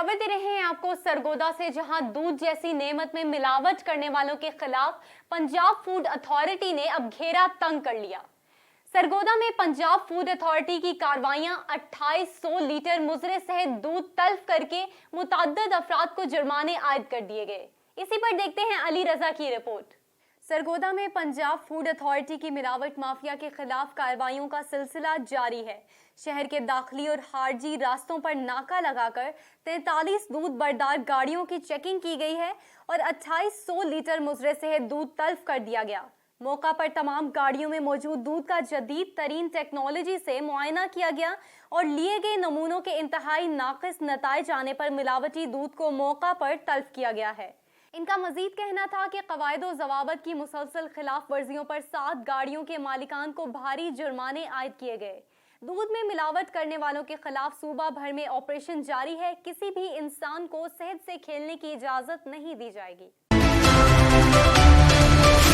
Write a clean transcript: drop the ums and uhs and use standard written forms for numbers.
खबर दे रहे हैं आपको सरगोदा से, जहां दूध जैसी नेमत में मिलावट करने वालों के खिलाफ पंजाब फूड अथॉरिटी ने अब घेरा तंग कर लिया। सरगोदा में पंजाब फूड अथॉरिटी की कार्रवाइयां 2800 लीटर मुजरे सहित दूध तल्फ करके मुतअद्दिद अफराद को जुर्माने आयद कर दिए गए। इसी पर देखते हैं अली रजा की रिपोर्ट। सरगोदा में पंजाब फूड अथॉरिटी की मिलावट माफिया के खिलाफ कार्रवाइयों का सिलसिला जारी है। शहर के दाखिली और खारजी रास्तों पर नाका लगाकर 43 दूध बरदार गाड़ियों की चेकिंग की गई है और 2800 लीटर मुजरे सहित दूध तल्फ कर दिया गया। मौका पर तमाम गाड़ियों में मौजूद दूध का जदीद तरीन टेक्नोलॉजी से मुआयना किया गया और लिए गए नमूनों के इंतहाई नाकिस नताइज आने पर मिलावटी दूध को मौका पर तल्फ किया गया है। इनका मजीद कहना था कि कवायद व ज़वाबित की मुसलसल खिलाफ वर्जियों पर 7 गाड़ियों के मालिकान को भारी जुर्माने आयद किए गए। दूध में मिलावट करने वालों के खिलाफ सूबा भर में ऑपरेशन जारी है। किसी भी इंसान को सेहत से खेलने की इजाज़त नहीं दी जाएगी।